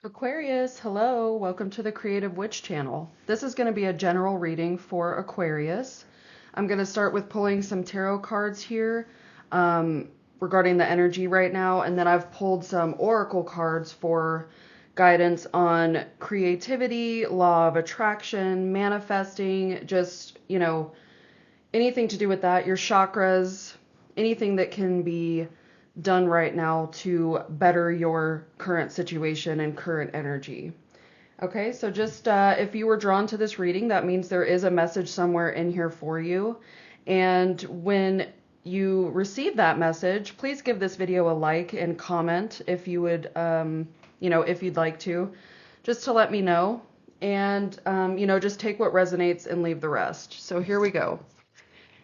Aquarius, hello, welcome to the Creative Witch channel. This is going to be a general reading for Aquarius. I'm going to start with pulling some tarot cards here regarding the energy right now, and then I've pulled some oracle cards for guidance on creativity, law of attraction, manifesting, just, anything to do with that, your chakras, anything that can be done right now to better your current situation and current energy. Okay, so just if you were drawn to this reading, that means there is a message somewhere in here for you. And when you receive that message, please give this video a like and comment if you would, if you'd like to, just to let me know. And, just take what resonates and leave the rest. So here we go.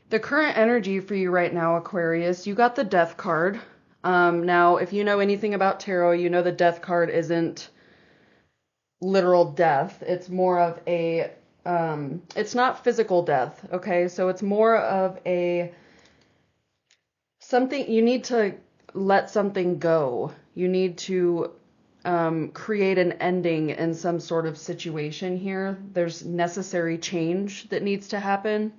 The current energy for you right now, Aquarius, you got the Death card. Now, if you know anything about tarot, you know the Death card isn't literal death. It's more of a, it's not physical death, okay? So it's more of something, you need to let something go. You need to create an ending in some sort of situation here. There's necessary change that needs to happen.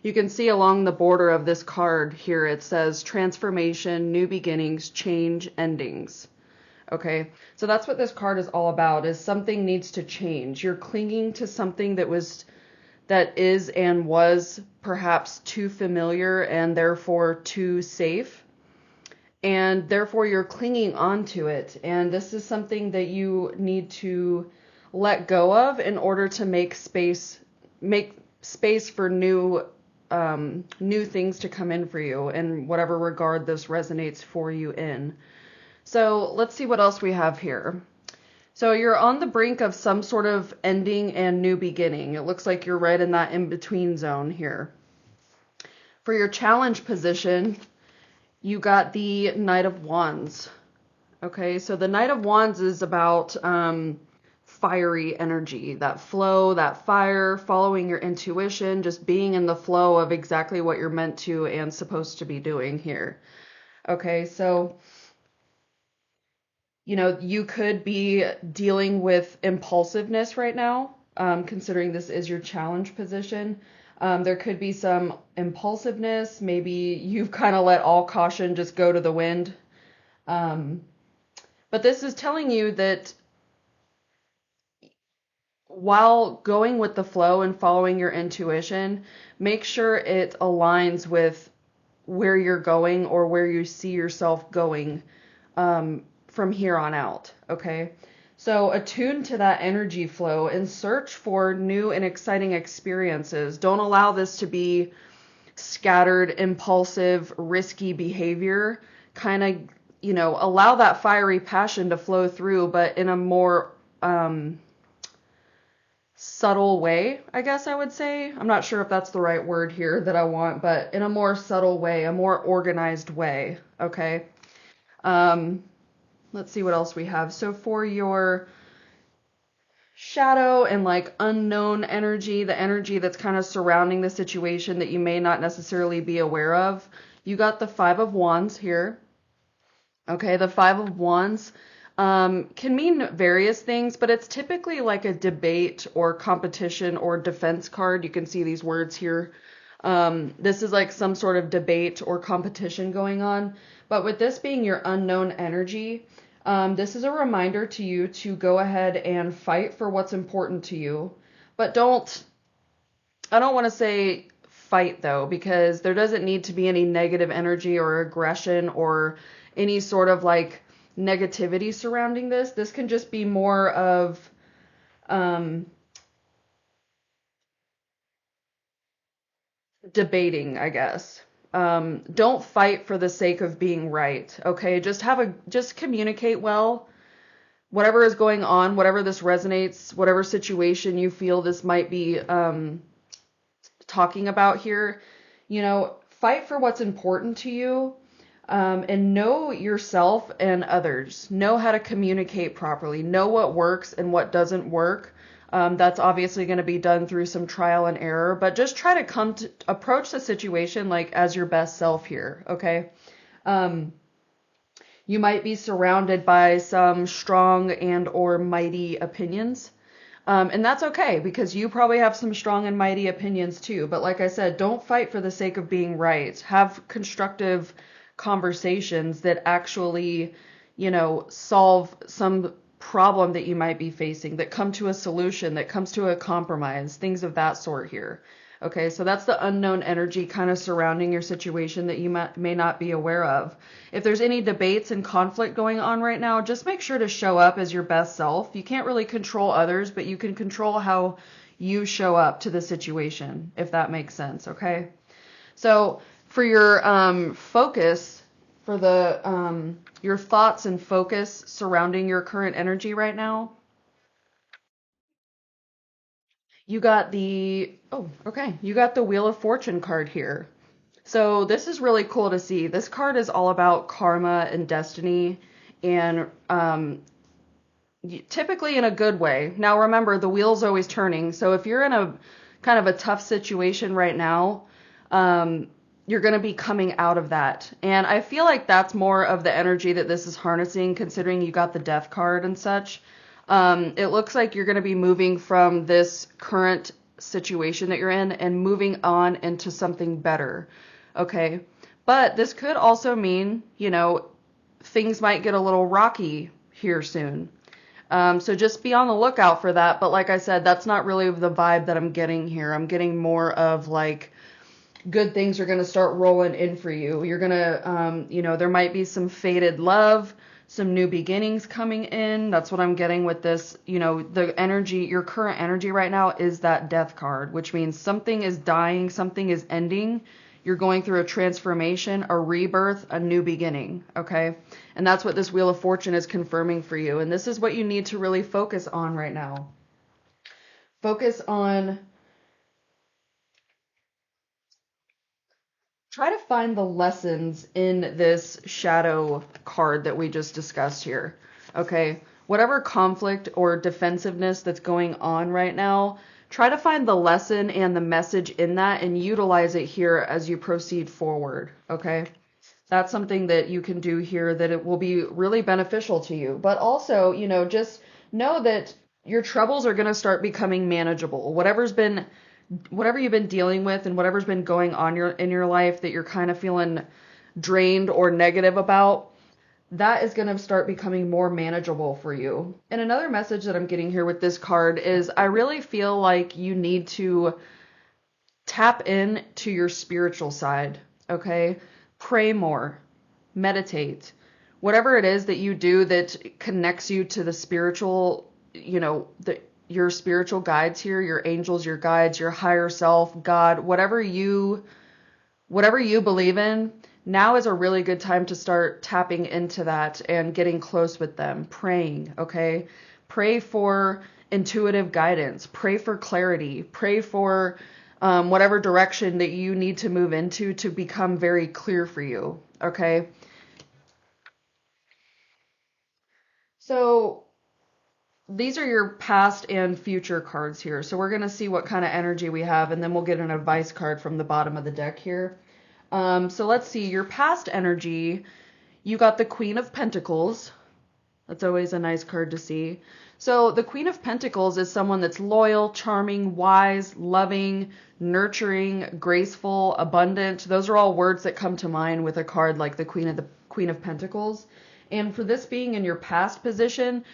You can see along the border of this card here, it says transformation, new beginnings, change, endings. Okay, so that's what this card is all about, is something needs to change. You're clinging to something that is and was perhaps too familiar and therefore too safe. And therefore you're clinging onto it. And this is something that you need to let go of in order to make space for new things to come in for you in whatever regard this resonates for you in. So let's see what else we have here. So you're on the brink of some sort of ending and new beginning. It looks like you're right in that in-between zone here. For your challenge position, you got the Knight of Wands. Okay, so the Knight of Wands is about fiery energy, that flow, that fire, following your intuition, just being in the flow of exactly what you're meant to and supposed to be doing here. Okay, so, you could be dealing with impulsiveness right now, considering this is your challenge position. There could be some impulsiveness. Maybe you've kind of let all caution just go to the wind. But this is telling you that while going with the flow and following your intuition, make sure it aligns with where you're going or where you see yourself going from here on out, okay? So attune to that energy flow and search for new and exciting experiences. Don't allow this to be scattered, impulsive, risky behavior. Kind of, allow that fiery passion to flow through, but in a more subtle way, I guess I would say. I'm not sure if that's the right word here that I want, but in a more subtle way, a more organized way, okay? Let's see what else we have. So for your shadow and like unknown energy, the energy that's kind of surrounding the situation that you may not necessarily be aware of, you got the Five of Wands here. Okay, the Five of Wands can mean various things, but it's typically like a debate or competition or defense card. You can see these words here. This is like some sort of debate or competition going on. But with this being your unknown energy, this is a reminder to you to go ahead and fight for what's important to you. But I don't want to say fight though, because there doesn't need to be any negative energy or aggression or any sort of like negativity surrounding this. This can just be more of debating, I guess. Don't fight for the sake of being right, okay? Just communicate well. Whatever is going on, whatever this resonates, whatever situation you feel this might be talking about here, fight for what's important to you. And know yourself and others. Know how to communicate properly. Know what works and what doesn't work. That's obviously going to be done through some trial and error, but just try to approach the situation like as your best self here, okay? You might be surrounded by some strong and or mighty opinions. And that's okay because you probably have some strong and mighty opinions too. But like I said, don't fight for the sake of being right. Have constructive conversations that actually, solve some problem that you might be facing, that come to a solution, that comes to a compromise, things of that sort here. Okay, so that's the unknown energy kind of surrounding your situation that you may not be aware of. If there's any debates and conflict going on right now, just make sure to show up as your best self. You can't really control others, but you can control how you show up to the situation, if that makes sense, okay? So for your focus, for the your thoughts and focus surrounding your current energy right now, you got you got the Wheel of Fortune card here. So this is really cool to see. This card is all about karma and destiny, and typically in a good way. Now remember, the wheel's always turning. So if you're in a kind of a tough situation right now, you're going to be coming out of that. And I feel like that's more of the energy that this is harnessing, considering you got the Death card and such. It looks like you're going to be moving from this current situation that you're in and moving on into something better. Okay. But this could also mean, things might get a little rocky here soon. So just be on the lookout for that. But like I said, that's not really the vibe that I'm getting here. I'm getting more of like good things are going to start rolling in for you. You're going to, there might be some faded love, some new beginnings coming in. That's what I'm getting with this. The energy, your current energy right now is that Death card, which means something is dying, something is ending. You're going through a transformation, a rebirth, a new beginning, okay? And that's what this Wheel of Fortune is confirming for you. And this is what you need to really focus on right now. Focus on, try to find the lessons in this shadow card that we just discussed here, okay? Whatever conflict or defensiveness that's going on right now, try to find the lesson and the message in that and utilize it here as you proceed forward, okay? That's something that you can do here that it will be really beneficial to you. But also, just know that your troubles are going to start becoming manageable. Whatever you've been dealing with and whatever's been going on in your life that you're kind of feeling drained or negative about, that is going to start becoming more manageable for you. And another message that I'm getting here with this card is I really feel like you need to tap in to your spiritual side, okay? Pray more, meditate, whatever it is that you do that connects you to the spiritual, your spiritual guides here, your angels, your guides, your higher self, God, whatever you believe in. Now is a really good time to start tapping into that and getting close with them, praying, okay? Pray for intuitive guidance, pray for clarity, pray for whatever direction that you need to move into to become very clear for you, okay? So these are your past and future cards here. So we're going to see what kind of energy we have, and then we'll get an advice card from the bottom of the deck here. So let's see, your past energy, you got the Queen of Pentacles. That's always a nice card to see. So the Queen of Pentacles is someone that's loyal, charming, wise, loving, nurturing, graceful, abundant. Those are all words that come to mind with a card like the Queen of Pentacles. And for this being in your past position,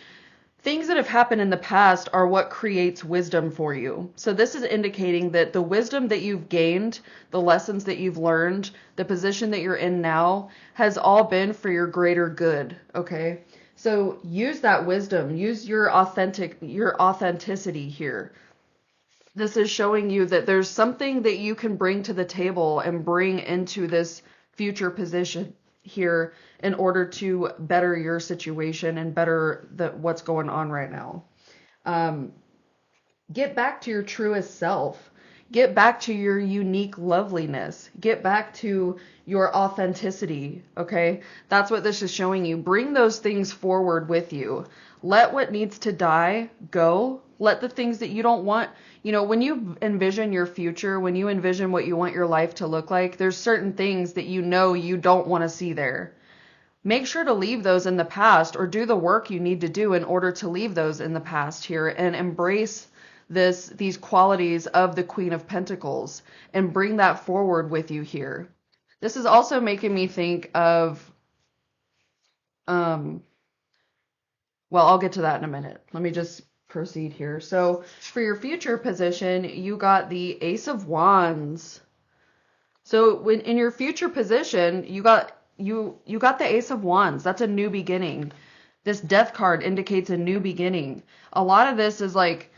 things that have happened in the past are what creates wisdom for you. So this is indicating that the wisdom that you've gained, the lessons that you've learned, the position that you're in now has all been for your greater good, okay? So use that wisdom, use your authenticity here. This is showing you that there's something that you can bring to the table and bring into this future position here in order to better your situation and better what's going on right now. Get back to your truest self. Get back to your unique loveliness. Get back to your authenticity, okay? That's what this is showing you. Bring those things forward with you. Let what needs to die go. Let the things that you don't want, when you envision your future, when you envision what you want your life to look like, there's certain things that you don't want to see there. make sure to leave those in the past, or do the work you need to do in order to leave those in the past here, and embrace these qualities of the Queen of Pentacles and bring that forward with you here. This is also making me think of, well, I'll get to that in a minute. Let me just proceed here. So for your future position, you got the Ace of Wands. So when in your future position, you got the Ace of Wands. That's a new beginning. This Death card indicates a new beginning. A lot of this is like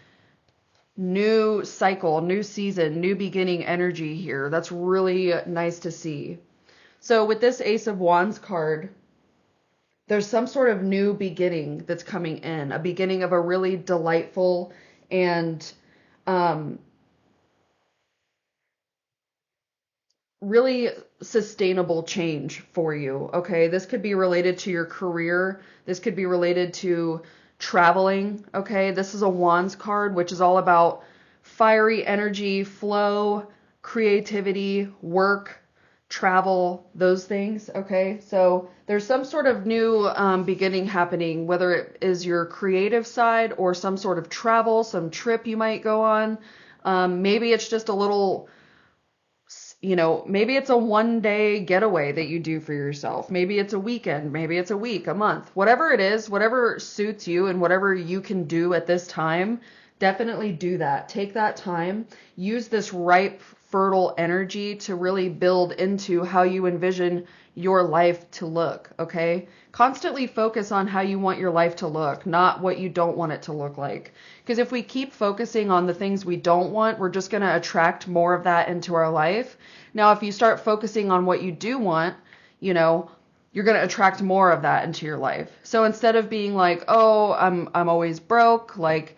new cycle, new season, new beginning energy here. That's really nice to see. So with this Ace of Wands card, there's some sort of new beginning that's coming in, a beginning of a really delightful and really sustainable change for you. Okay, this could be related to your career. This could be related to traveling. Okay, this is a Wands card, which is all about fiery energy, flow, creativity, work, travel, those things. Okay, so there's some sort of new beginning happening, whether it is your creative side or some sort of travel, some trip you might go on. Maybe it's just a little, maybe it's a one-day getaway that you do for yourself. Maybe it's a weekend. Maybe it's a week, a month. Whatever it is, whatever suits you and whatever you can do at this time, definitely do that. Take that time. Use this ripe, fertile energy to really build into how you envision your life to look, okay? Constantly focus on how you want your life to look, not what you don't want it to look like. Because if we keep focusing on the things we don't want, we're just going to attract more of that into our life. Now, if you start focusing on what you do want, you're going to attract more of that into your life. So instead of being like, oh, I'm always broke, like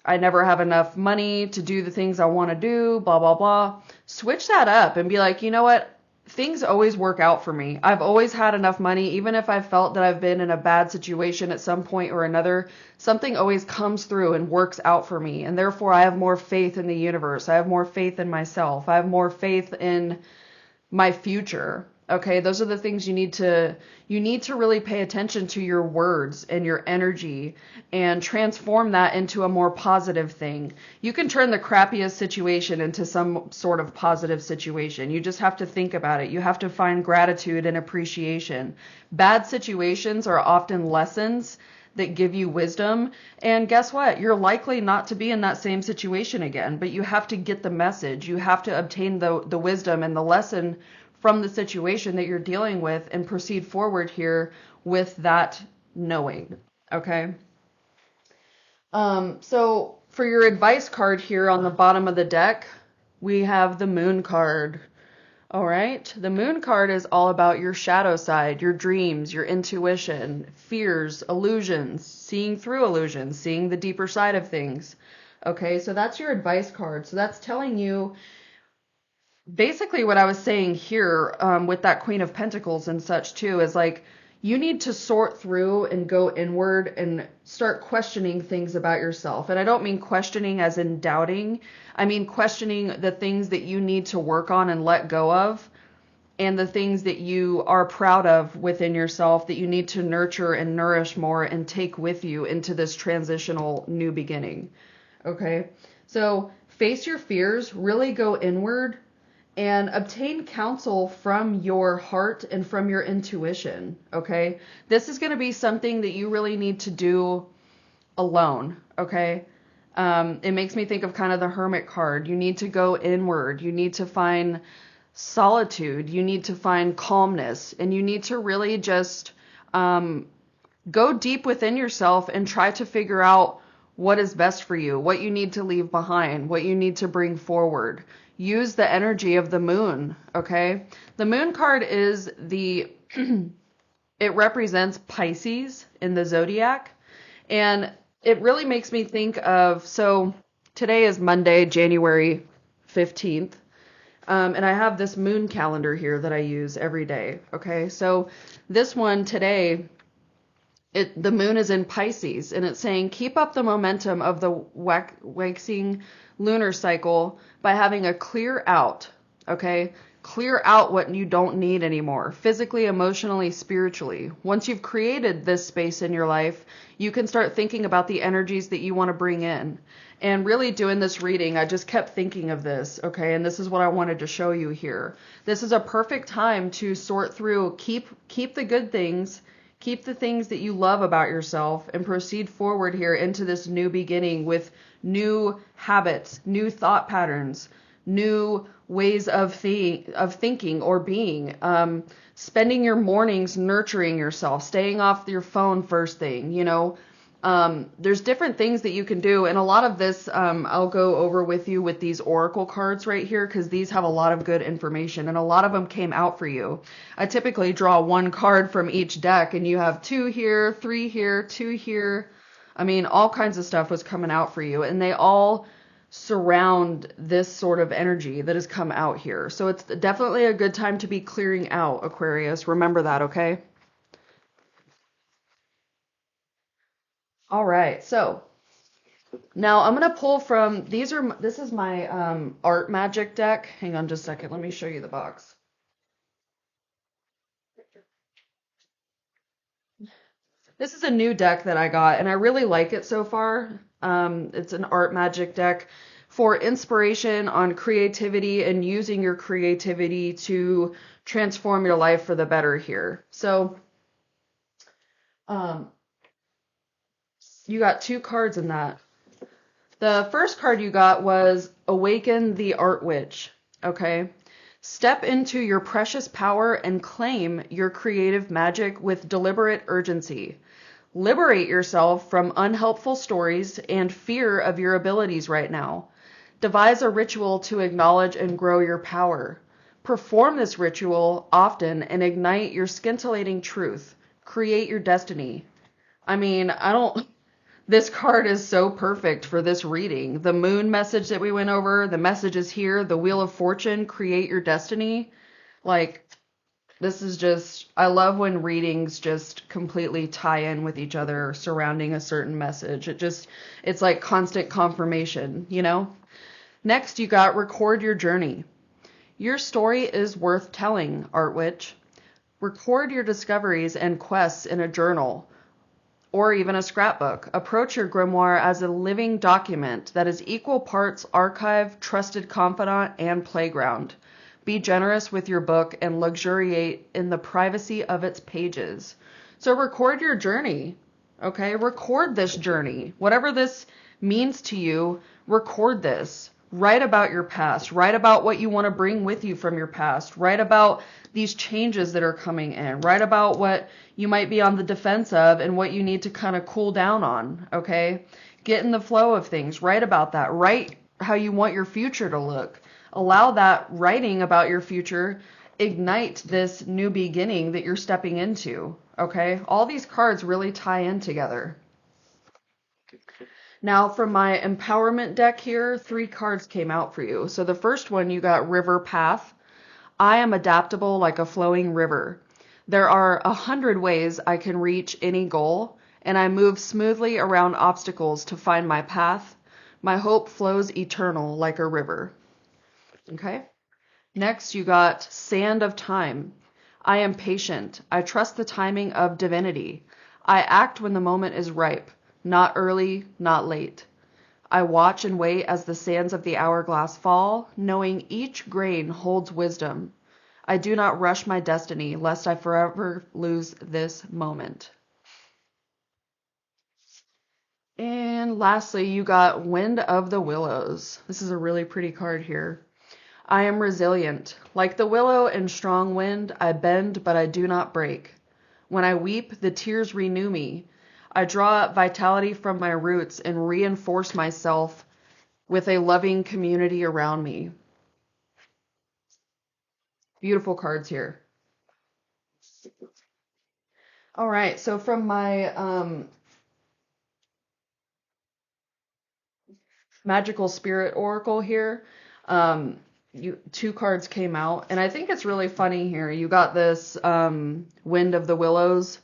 I never have enough money to do the things I want to do, blah, blah, blah, switch that up and be like, you know what? Things always work out for me. I've always had enough money, even if I felt that I've been in a bad situation at some point or another, something always comes through and works out for me. And therefore I have more faith in the universe. I have more faith in myself. I have more faith in my future. Okay, those are the things you need to really pay attention to, your words and your energy, and transform that into a more positive thing. You can turn the crappiest situation into some sort of positive situation. You just have to think about it. You have to find gratitude and appreciation. Bad situations are often lessons that give you wisdom. And guess what? You're likely not to be in that same situation again, but you have to get the message. You have to obtain the wisdom and the lesson from the situation that you're dealing with and proceed forward here with that knowing. Okay. So for your advice card here on the bottom of the deck, we have the Moon card. All right. The Moon card is all about your shadow side, your dreams, your intuition, fears, illusions, seeing through illusions, seeing the deeper side of things. Okay. So that's your advice card. So that's telling you basically what I was saying here with that Queen of Pentacles and such too, is like you need to sort through and go inward and start questioning things about yourself. And I don't mean questioning as in doubting. I mean questioning the things that you need to work on and let go of, and the things that you are proud of within yourself that you need to nurture and nourish more and take with you into this transitional new beginning. Okay? So face your fears, really go inward, and obtain counsel from your heart and from your intuition, okay? This is going to be something that you really need to do alone, okay? It makes me think of kind of the Hermit card. You need to go inward. You need to find solitude. You need to find calmness. And you need to really just go deep within yourself and try to figure out what is best for you, what you need to leave behind, what you need to bring forward. Use the energy of the moon, okay? The Moon card is it represents Pisces in the zodiac. And it really makes me think of, so today is Monday, January 15th. And I have this moon calendar here that I use every day, okay? So this one today, the moon is in Pisces, and it's saying keep up the momentum of the waxing lunar cycle by having a clear out, okay? Clear out what you don't need anymore, physically, emotionally, spiritually. Once you've created this space in your life, you can start thinking about the energies that you want to bring in. And really doing this reading, I just kept thinking of this, okay? And this is what I wanted to show you here. This is a perfect time to sort through, keep the good things, keep the things that you love about yourself, and proceed forward here into this new beginning with new habits, new thought patterns, new ways of thinking or being. Spending your mornings nurturing yourself, staying off your phone first thing, you know. There's different things that you can do, and a lot of this I'll go over with you with these oracle cards right here, because these have a lot of good information, and a lot of them came out for you. I typically draw one card from each deck, and you have 2 here, 3 here, 2 here. I mean, all kinds of stuff was coming out for you, and they all surround this sort of energy that has come out here. So it's definitely a good time to be clearing out, Aquarius. Remember that, okay? All right, so now I'm going to pull from, this is my art magic deck. Hang on just a second. Let me show you the box. This is a new deck that I got, and I really like it so far. It's an art magic deck for inspiration on creativity and using your creativity to transform your life for the better here. So, you got 2 cards in that. The first card you got was Awaken the Art Witch, okay? Step into your precious power and claim your creative magic with deliberate urgency. Liberate yourself from unhelpful stories and fear of your abilities right now. Devise a ritual to acknowledge and grow your power. Perform this ritual often and ignite your scintillating truth. Create your destiny. I mean, this card is so perfect for this reading. The moon message that we went over, the messages here, the Wheel of Fortune, create your destiny. Like, this is just, I love when readings just completely tie in with each other surrounding a certain message. It's like constant confirmation, you know? Next, you got record your journey. Your story is worth telling, Art Witch. Record your discoveries and quests in a journal or even a scrapbook. Approach your grimoire as a living document that is equal parts archive, trusted confidant, and playground. Be generous with your book and luxuriate in the privacy of its pages. So record your journey, okay? Record this journey. Whatever this means to you, record this. Write about your past. Write about what you want to bring with you from your past. Write about these changes that are coming in. Write about what you might be on the defense of and what you need to kind of cool down on, okay? Get in the flow of things. Write about that. Write how you want your future to look. Allow that writing about your future ignite this new beginning that you're stepping into, okay? All these cards really tie in together. Now, from my empowerment deck here, 3 cards came out for you. So the first one, you got River Path. I am adaptable like a flowing river. There are 100 ways I can reach any goal, and I move smoothly around obstacles to find my path. My hope flows eternal like a river. Okay? Next, you got Sand of Time. I am patient. I trust the timing of divinity. I act when the moment is ripe. Not early, not late. I watch and wait as the sands of the hourglass fall, knowing each grain holds wisdom. I do not rush my destiny, lest I forever lose this moment. And lastly, you got Wind of the Willows. This is a really pretty card here. I am resilient. Like the willow in strong wind, I bend, but I do not break. When I weep, the tears renew me. I draw up vitality from my roots and reinforce myself with a loving community around me. Beautiful cards here. All right, so from my Magical Spirit Oracle here, 2 cards came out, and I think it's really funny here. You got this Wind of the Willows,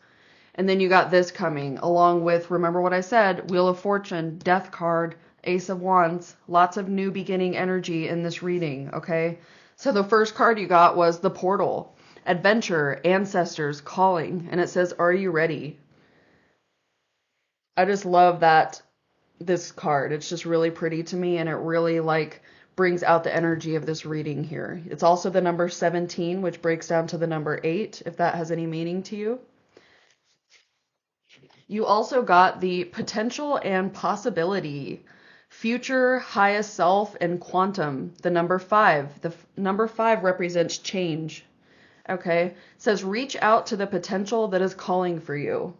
and then you got this coming, along with, remember what I said, Wheel of Fortune, Death card, Ace of Wands, lots of new beginning energy in this reading, okay? So the first card you got was the portal, adventure, ancestors, calling, and it says, are you ready? I just love this card. It's just really pretty to me, and it really like brings out the energy of this reading here. It's also the number 17, which breaks down to the number 8, if that has any meaning to you. You also got the potential and possibility, future, highest self, and quantum, the number 5. The number 5 represents change. Okay? It says reach out to the potential that is calling for you.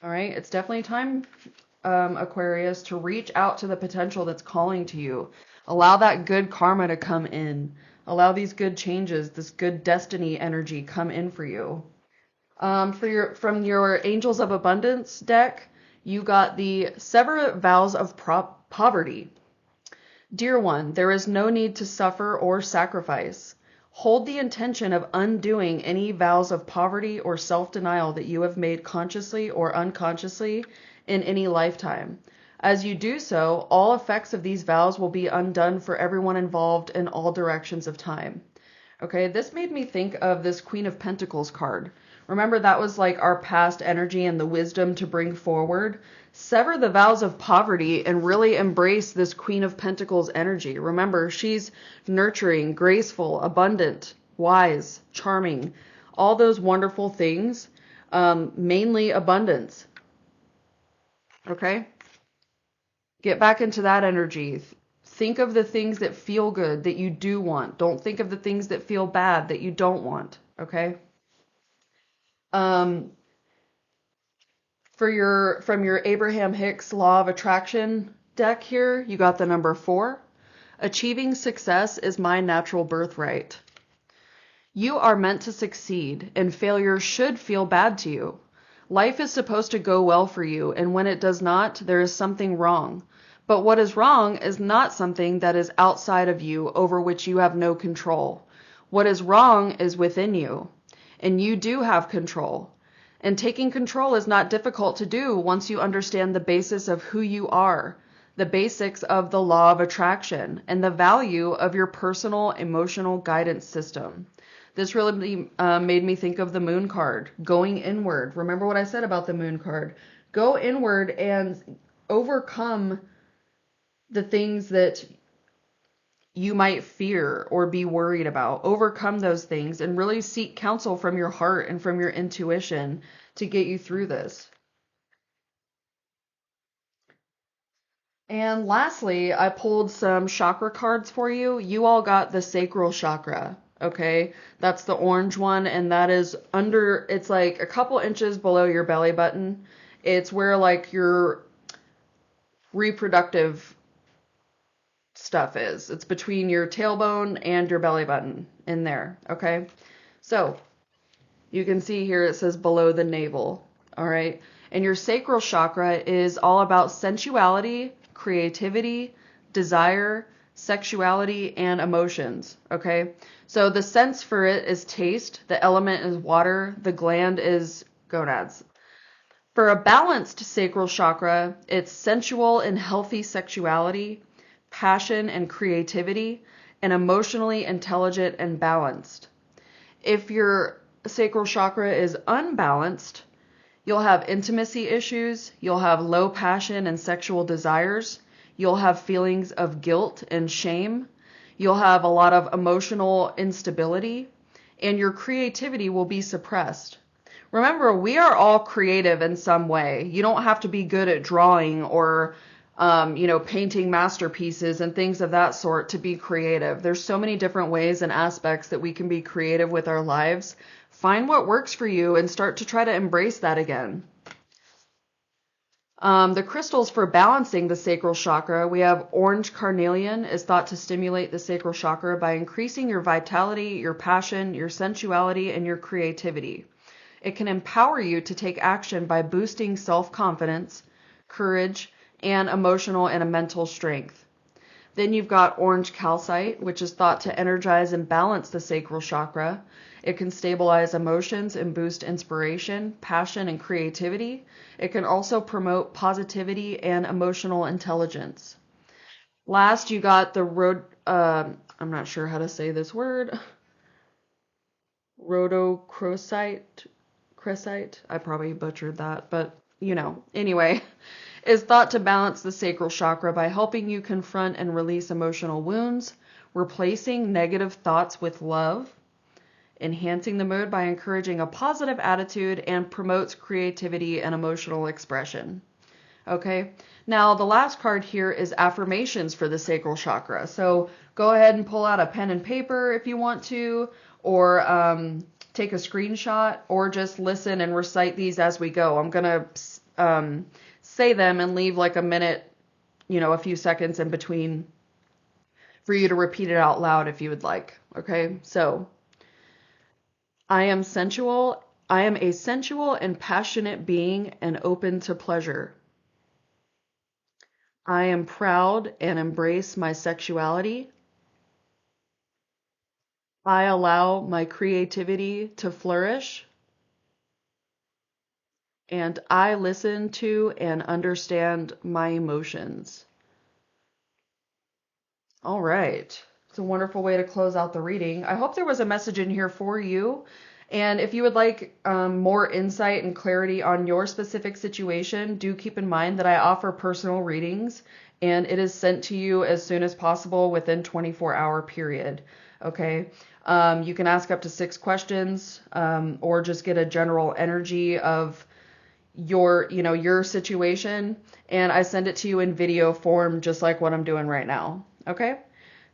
All right? It's definitely time, Aquarius, to reach out to the potential that's calling to you. Allow that good karma to come in. Allow these good changes, this good destiny energy come in for you. From your Angels of Abundance deck, you got the Sever Vows of Poverty. Dear one, there is no need to suffer or sacrifice. Hold the intention of undoing any vows of poverty or self-denial that you have made consciously or unconsciously in any lifetime. As you do so, all effects of these vows will be undone for everyone involved in all directions of time. Okay, this made me think of this Queen of Pentacles card. Remember, that was like our past energy and the wisdom to bring forward. Sever the vows of poverty and really embrace this Queen of Pentacles energy. Remember, she's nurturing, graceful, abundant, wise, charming, all those wonderful things, mainly abundance. Okay? Get back into that energy. Think of the things that feel good, that you do want. Don't think of the things that feel bad, that you don't want. Okay? From your Abraham Hicks Law of Attraction deck here, you got the number 4. Achieving success is my natural birthright. You are meant to succeed, and failure should feel bad to you. Life is supposed to go well for you, and when it does not, there is something wrong. But what is wrong is not something that is outside of you over which you have no control. What is wrong is within you, and you do have control. And taking control is not difficult to do once you understand the basis of who you are, the basics of the law of attraction, and the value of your personal emotional guidance system. This really made me think of the moon card, going inward. Remember what I said about the moon card. Go inward and overcome the things that you might fear or be worried about. Overcome those things and really seek counsel from your heart and from your intuition to get you through this. And lastly, I pulled some chakra cards for you. You all got the sacral chakra, okay? That's the orange one, and that is under, it's like a couple inches below your belly button. It's where like your reproductive stuff is. It's between your tailbone and your belly button in there, okay? So you can see here it says below the navel, all right? And your sacral chakra is all about sensuality, creativity, desire, sexuality, and emotions, okay? So the sense for it is taste, the element is water, the gland is gonads. For a balanced sacral chakra, it's sensual and healthy sexuality, passion and creativity, and emotionally intelligent and balanced. If your sacral chakra is unbalanced, you'll have intimacy issues, you'll have low passion and sexual desires, you'll have feelings of guilt and shame, you'll have a lot of emotional instability, and your creativity will be suppressed. Remember, we are all creative in some way. You don't have to be good at drawing or painting masterpieces and things of that sort to be creative. There's so many different ways and aspects that we can be creative with our lives. Find what works for you and start to try to embrace that again. The crystals for balancing the sacral chakra, we have orange carnelian is thought to stimulate the sacral chakra by increasing your vitality, your passion, your sensuality, and your creativity. It can empower you to take action by boosting self-confidence, courage, and emotional and mental strength. Then you've got orange calcite, which is thought to energize and balance the sacral chakra. It can stabilize emotions and boost inspiration, passion, and creativity. It can also promote positivity and emotional intelligence. Last, you got the I'm not sure how to say this word. Rhodochrosite. I probably butchered that, but you know. Anyway, is thought to balance the sacral chakra by helping you confront and release emotional wounds, replacing negative thoughts with love, enhancing the mood by encouraging a positive attitude, and promotes creativity and emotional expression. Okay, now the last card here is affirmations for the sacral chakra. So go ahead and pull out a pen and paper if you want to, or take a screenshot, or just listen and recite these as we go. I'm going to say them and leave like a minute, a few seconds in between for you to repeat it out loud if you would like. Okay, so I am sensual. I am a sensual and passionate being and open to pleasure. I am proud and embrace my sexuality. I allow my creativity to flourish. And I listen to and understand my emotions. All right. It's a wonderful way to close out the reading. I hope there was a message in here for you. And if you would like more insight and clarity on your specific situation, do keep in mind that I offer personal readings, and it is sent to you as soon as possible within 24-hour period. Okay. You can ask up to 6 questions, or just get a general energy of your situation, and I send it to you in video form, just like what I'm doing right now. Okay.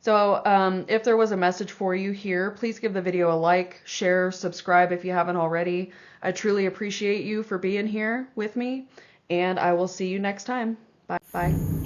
So if there was a message for you here, please give the video a like, share, subscribe if you haven't already. I truly appreciate you for being here with me, and I will see you next time. Bye. Bye.